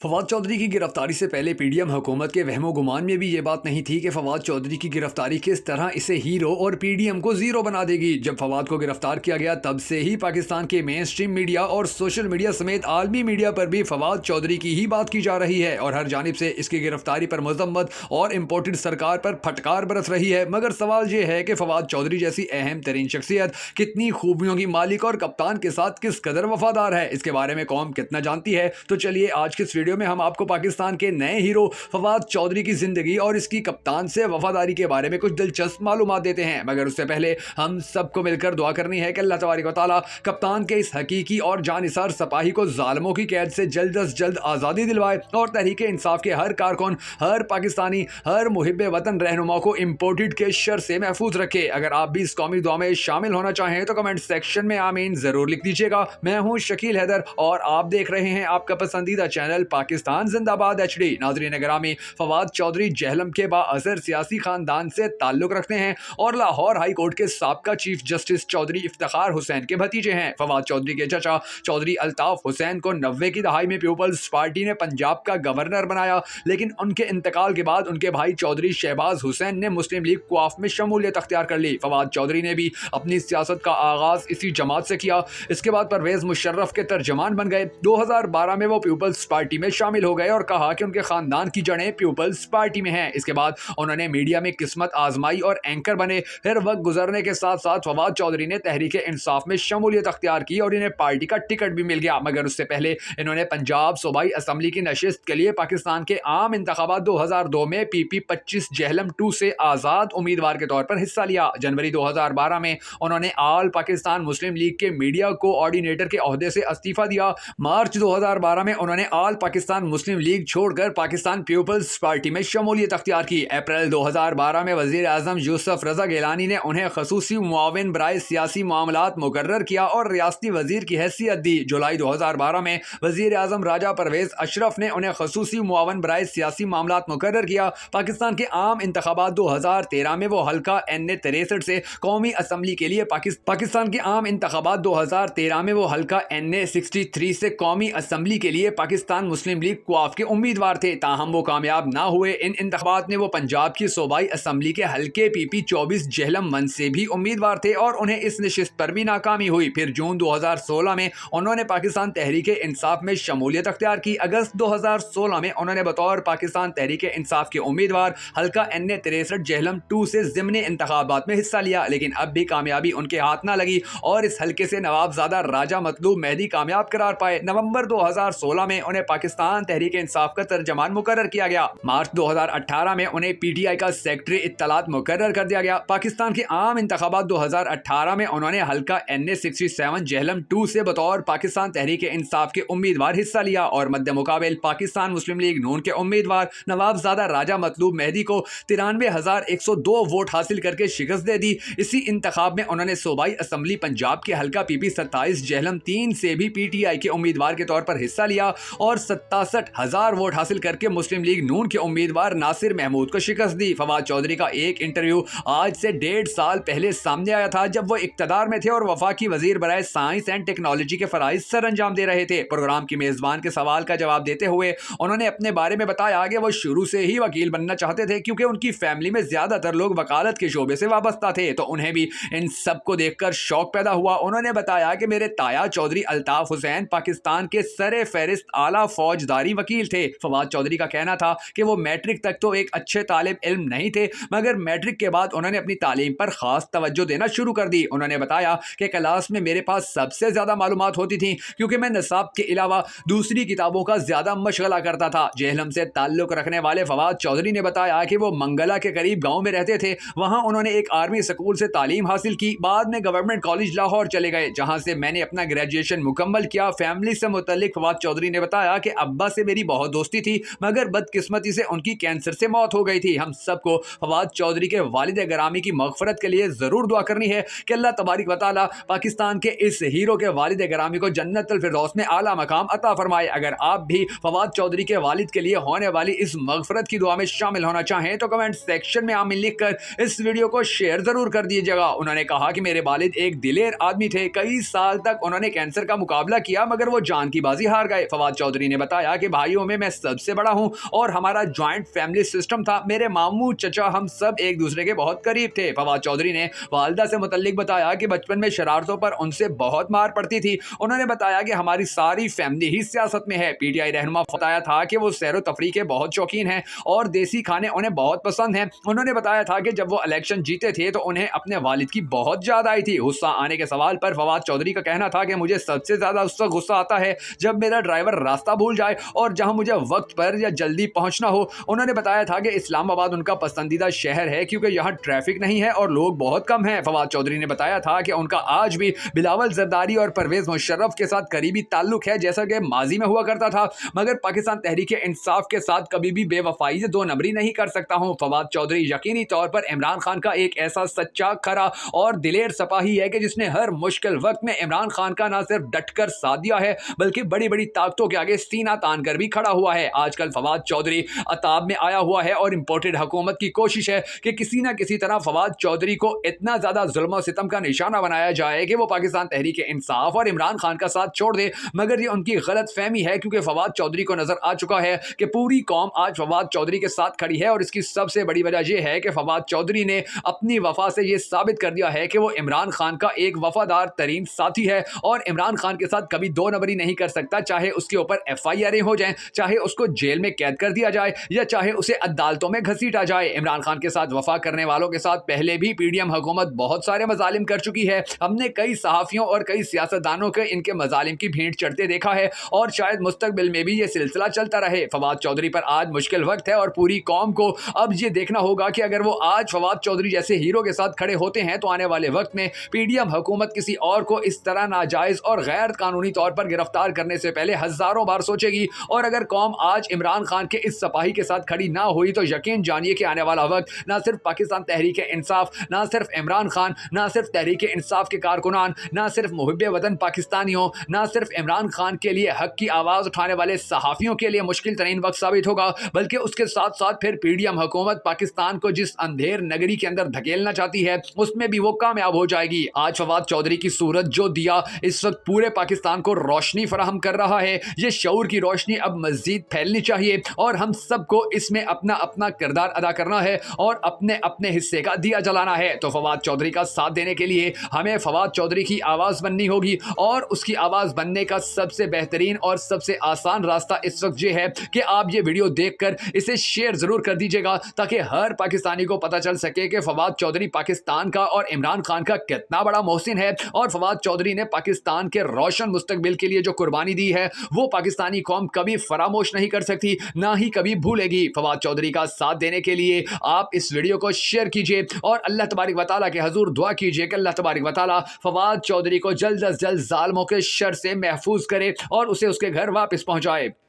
फवाद चौधरी की गिरफ्तारी से पहले पीडीएम हुकूमत के वहमो गुमान में भी ये बात नहीं थी कि फवाद चौधरी की गिरफ्तारी किस तरह इसे हीरो और पीडीएम को जीरो बना देगी। जब फवाद को गिरफ्तार किया गया तब से ही पाकिस्तान के मेन स्ट्रीम मीडिया और सोशल मीडिया समेत आलमी मीडिया पर भी फवाद चौधरी की ही बात की जा रही है और हर जानिब से इसकी गिरफ्तारी पर मजम्मत और इम्पोर्टेड सरकार पर फटकार बरस रही है। मगर सवाल ये है कि फवाद चौधरी जैसी अहम तरीन शख्सियत कितनी खूबियों की मालिक और कप्तान के साथ किस कदर वफादार है, इसके बारे में कौम कितना जानती है। तो चलिए आज के इस वीडियो में हम आपको पाकिस्तान के नए हीरो फवाद चौधरी की जिंदगी और इसकी कप्तान से वफादारी के बारे में कुछ दिलचस्प मालूमात देते हैं। मगर उससे पहले हम सबको मिलकर दुआ करनी है कि अल्लाह तबारक व तआला कप्तान के इस हकीकी और जानिसार सिपाही को जालिमों की कैद से जल्द अज जल्द आज़ादी दिलवाए और तहरीक इंसाफ के हर कारकुन, हर पाकिस्तानी, हर मुहिब्बे वतन रहनुमा को इम्पोर्टेड के शर से महफूज रखे। अगर आप भी इस कौमी दुआ में शामिल होना चाहें तो कमेंट सेक्शन में आमीन जरूर लिख दीजिएगा। मैं हूं शकील हैदर और आप देख रहे हैं आपका पसंदीदा चैनल पाकिस्तान जिंदाबाद HD। नाज़रीन ग्रामी, फवाद चौधरी जहलम के बाअसर सियासी खानदान से ताल्लुक रखते हैं और लाहौर हाई कोर्ट के साबका चीफ जस्टिस चौधरी इफ्तिखार हुसैन के भतीजे हैं। फवाद चौधरी के चचा चौधरी अल्ताफ हुसैन को 90 की दहाई में पीपल्स पार्टी ने पंजाब का गवर्नर बनाया, लेकिन उनके इंतकाल के बाद उनके भाई चौधरी शहबाज हुसैन ने मुस्लिम लीग क्वाफ में शमूलियत अख्तियार कर ली। फवाद चौधरी ने भी अपनी सियासत का आगाज इसी जमात से किया। इसके बाद परवेज मुशर्रफ के तर्जमान बन गए। 2012 में वो पीपल्स पार्टी में शामिल हो गए और कहा कि उनके खानदान की जड़ें पीपल्स पार्टी में हैं। इसके बाद उन्होंने मीडिया में किस्मत आजमाई और एंकर बने। फिर वक्त गुजरने के साथ साथ फवाद चौधरी ने तहरीक इंसाफ में शमूलियत अख्तियार की और इन्हें पार्टी का टिकट भी मिल गया। मगर उससे पहले इन्होंने पंजाब सूबाई असम्बली की नशिस्त के लिए पाकिस्तान के आम इंतखाबात 2002 में PP 25 जहलम 2 से आज़ाद उम्मीदवार के तौर पर हिस्सा लिया। जनवरी 2012 में उन्होंने आल पाकिस्तान मुस्लिम लीग के मीडिया कोऑर्डिनेटर के ओहदे से इस्तीफा दिया। मार्च 2012 में उन्होंने आल पाकिस्तान मुस्लिम लीग छोड़कर पाकिस्तान पीपल्स पार्टी में शमूलियत अख्तियार की। अप्रैल 2012 में वजीर आजम यूसुफ रजा गिलानी ने उन्हें खसूसी मुआविन बराए सियासी मामलात मुकर्रर किया और रियासती वजीर की हैसियत दी। जुलाई 2012 में वजीर आजम राजा परवेज अशरफ ने उन्हें खसूसी मुआविन बराए सियासी मामलात मुकर्रर किया। पाकिस्तान के आम इंतखाबात 2013 में वो हल्का NA 63 से कौमी असम्बली के लिए पाकिस्तान के आम इंतखाबात 2013 में वो हल्का NA 63 से कौमी असम्बली के लिए पाकिस्तान मुस्लिम लीग क्वाफ के उम्मीदवार थे। ताहम वो कामयाब ना हुए। इन इंतखाबात में वो पंजाब की सूबाई असम्बली के हल्के PP 24 जहलम 1 से भी उम्मीदवार थे और उन्हें इस नशिस्त पर भी नाकामी हुई। फिर जून 2016 में उन्होंने पाकिस्तान तहरीक इंसाफ में शमूलियत अख्तियार की। अगस्त 2016 में उन्होंने बतौर पाकिस्तान तहरीक इंसाफ के उम्मीदवार हल्का NA 63 जहलम 2 से ज़िमनी इंतखाबात में हिस्सा लिया, लेकिन अब भी कामयाबी उनके हाथ ना लगी और इस हल्के से नवाबजादा राजा मतलूब मेहदी कामयाब करार पाए। नवंबर 2016 में उन्हें पाकिस्तान तहरीक इंसाफ का तर्जमान मुकर्रर किया गया। मार्च 2018 में उन्हें PTI का सेक्रेटरी इत्तलात मुकर्रर कर दिया गया। पाकिस्तान के आम इंतखाबात 2018 में उन्होंने हल्का NA 67 जहलम 2 से बतौर पाकिस्तान तहरीक इंसाफ के उम्मीदवार हिस्सा लिया और मद्दे मुकाबिल पाकिस्तान मुस्लिम लीग नून के उम्मीदवार नवाबजादा राजा मतलूब मेहदी को 93,102 वोट हासिल करके शिकस्त दे दी। इसी इंतखाब में उन्होंने सूबाई असम्बली पंजाब के हल्का PP 27 जहलम 3 से भी PTI के उम्मीदवार के तौर पर हिस्सा लिया और 67,000 वोट हासिल करके मुस्लिम लीग नून के उम्मीदवार नासिर महमूद को शिकस्त दी। फवाद चौधरी का एक इंटरव्यू आज से 1.5 साल पहले सामने आया था जब वो इक्तदार में थे और वफाकी वजीर बराए साइंस एंड टेक्नोलॉजी के फराइज सर अंजाम दे रहे थे। प्रोग्राम की मेजबान के सवाल का जवाब देते हुए उन्होंने अपने बारे में बताया कि वो शुरू से ही वकील बनना चाहते थे क्योंकि उनकी फैमिली में ज्यादातर लोग वकालत के शोबे से वाबस्ता थे, तो उन्हें भी इन सबको देखकर शौक पैदा हुआ। उन्होंने बताया कि मेरे ताया चौधरी अल्ताफ हुसैन पाकिस्तान के सरे फहरिस्त आला फौजदारी वकील थे। फवाद चौधरी का कहना था कि वो मैट्रिक तक तो एक अच्छे तालिब इल्म नहीं थे, मगर मैट्रिक के बाद उन्होंने अपनी तालीम पर खास तवज्जो देना शुरू कर दी। उन्होंने बताया कि क्लास में मेरे पास सबसे ज्यादा मालूमात होती थी क्योंकि मैं निसाब के अलावा दूसरी किताबों का ज्यादा मशगला करता था। जेहलम से ताल्लुक रखने वाले फवाद चौधरी ने बताया कि वो मंगला के करीब गांव में रहते थे। वहां उन्होंने एक आर्मी स्कूल से तालीम हासिल की। बाद में गवर्नमेंट कॉलेज लाहौर चले गए जहां से मैंने अपना ग्रेजुएशन मुकम्मल किया। फैमिली से मुतल्लिक फवाद चौधरी ने बताया कि अब्बा से मेरी बहुत दोस्ती थी मगर बदकिस्मती से उनकी कैंसर से मौत हो गई थी। हम सबको फवाद चौधरी के वालिद ग्रामी की मगफरत के लिए जरूर दुआ करनी है कि अल्लाह तबारक व तआला पाकिस्तान के इस हीरो के वालिद ग्रामी को जन्नतुल फिरदौस में आला मकाम अता फरमाए। अगर आप भी फवाद चौधरी के वालिद के लिए होने वाली इस मगफरत की दुआ में शामिल होना चाहें तो कमेंट सेक्शन में आमीन लिखकर इस वीडियो को शेयर जरूर कर दीजिएगा। उन्होंने कहा कि मेरे वालिद एक दिलेर आदमी थे। कई साल तक उन्होंने कैंसर का मुकाबला किया मगर वो जान की बाजी हार गए। फवाद चौधरी ने बताया बताया कि भाइयों में मैं सबसे बड़ा हूं और हमारा ज्वाइंट फैमिली सिस्टम था। मेरे मामू, चचा, हम सब एक दूसरे के बहुत करीब थे। फवाद चौधरी ने वालिदा से मुतल्लिक बताया कि बचपन में शरारतों पर उनसे बहुत मार पड़ती थी। उन्होंने बताया कि हमारी सारी फैमिली ही सियासत में है। पीटीआई रहनुमा बताया था कि वो सैर व तफरीह के बहुत शौकीन हैं और देसी खाने उन्हें बहुत पसंद हैं। उन्होंने बताया था कि जब वो इलेक्शन जीते थे तो उन्हें अपने वालिद की बहुत याद आई थी। गुस्सा आने के सवाल पर फवाद चौधरी का कहना था कि मुझे सबसे ज्यादा उस वक्त गुस्सा आता है जब मेरा ड्राइवर रास्ता भूल जाए और जहां मुझे वक्त पर या जल्दी पहुंचना हो। उन्होंने बताया था कि इस्लामाबाद उनका पसंदीदा शहर है क्योंकि यहाँ ट्रैफिक नहीं है और लोग बहुत कम हैं। फवाद चौधरी ने बताया था कि उनका आज भी बिलावल जरदारी और परवेज मुशर्रफ के साथ करीबी ताल्लुक है जैसा कि माजी में हुआ करता था, मगर पाकिस्तान तहरीक इंसाफ के साथ कभी भी बेवफाई से दो नंबरी नहीं कर सकता हूं। फवाद चौधरी यकीनी तौर पर इमरान खान का एक ऐसा सच्चा, खरा और दिलेर सिपाही है कि जिसने हर मुश्किल वक्त में इमरान खान का न सिर्फ डटकर साथ दिया है बल्कि बड़ी बड़ी ताकतों के आगे सीना तान कर भी खड़ा हुआ है। आजकल फवाद चौधरी अताब में आया हुआ है और इंपोर्टेड हुकूमत की कोशिश है कि किसी न किसी तरह फवाद चौधरी को इतना ज्यादा जुल्म और सितम का निशाना बनाया जाए कि वो पाकिस्तान तहरीक इंसाफ और इमरान खान का साथ छोड़ दे, मगर ये उनकी गलत फहमी है क्योंकि फवाद चौधरी को नजर आ चुका है कि पूरी कौम आज फवाद चौधरी के साथ खड़ी है और इसकी सबसे बड़ी वजह यह है कि फवाद चौधरी ने अपनी वफा से यह साबित कर दिया है कि वो इमरान खान का एक वफादार तरीन साथी है और इमरान खान के साथ कभी दो नंबरी नहीं कर सकता, चाहे उसके ऊपर FIR हो जाए, चाहे उसको जेल में कैद कर दिया जाए या चाहे उसे अदालतों में घसीटा जाए। इमरान खान के साथ वफा करने वालों के साथ पहले भी PDM हुकूमत बहुत सारे मजालिम कर चुकी है। हमने कई सहाफियों और कई सियासतदानों के इनके मजालिम की भेंट चढ़ते देखा है और शायद मुस्तकबिल में भी ये सिलसिला चलता रहे। फवाद चौधरी पर आज मुश्किल वक्त है और पूरी कौम को अब ये देखना होगा कि अगर वो आज फवाद चौधरी जैसे हीरो के साथ खड़े होते हैं तो आने वाले वक्त में PDM हुकूमत किसी और को इस तरह नाजायज और गैर कानूनी तौर पर गिरफ्तार करने से पहले हजारों बार सोचेगी। और अगर कौम आज इमरान खान के इस सिपाही के साथ खड़ी ना हुई तो यकीन जानिए कि आने वाला वक्त ना सिर्फ पाकिस्तान तहरीक इंसाफ, ना सिर्फ इमरान खान, ना सिर्फ तहरीक इंसाफ के कारकुनान, ना सिर्फ मुहिब्बे वतन पाकिस्तानियों, ना सिर्फ इमरान खान के लिए हक की आवाज उठाने वाले सहाफियों के लिए मुश्किल तरीन वक्त साबित होगा, बल्कि उसके साथ साथ फिर PDM हुकूमत पाकिस्तान को जिस अंधेर नगरी के अंदर धकेलना चाहती है उसमें भी वो कामयाब हो जाएगी। आज फवाद चौधरी की सूरत जो दिया इस वक्त पूरे पाकिस्तान को रोशनी फराहम कर रहा है। ये शऊर की रोशनी अब मजीद फैलनी चाहिए और हम सबको इसमें अपना अपना किरदार अदा करना है और अपने अपने हिस्से का दिया जलाना है। तो फवाद चौधरी का साथ देने के लिए हमें फवाद चौधरी की आवाज बननी होगी और उसकी आवाज बनने का सबसे बेहतरीन और सबसे आसान रास्ता इस वक्त ये है कि आप ये वीडियो देखकर इसे शेयर जरूर कर दीजिएगा ताकि हर पाकिस्तानी को पता चल सके कि फवाद चौधरी पाकिस्तान का और इमरान खान का कितना बड़ा मोहसिन है और फवाद चौधरी ने पाकिस्तान के रोशन मुस्तकबिल के लिए जो कुर्बानी दी है वो पाकिस्तानी कौम कभी फरामोश नहीं कर सकती, ना ही कभी भूलेगी। फवाद चौधरी का साथ देने के लिए आप इस वीडियो को शेयर कीजिए और अल्लाह तबारक व तआला के हुजूर दुआ कीजिए कि अल्लाह तबारक व तआला फवाद चौधरी को जल्द अज जल्द जालिमों के शर से महफूज करे और उसे उसके घर वापस पहुंचाए।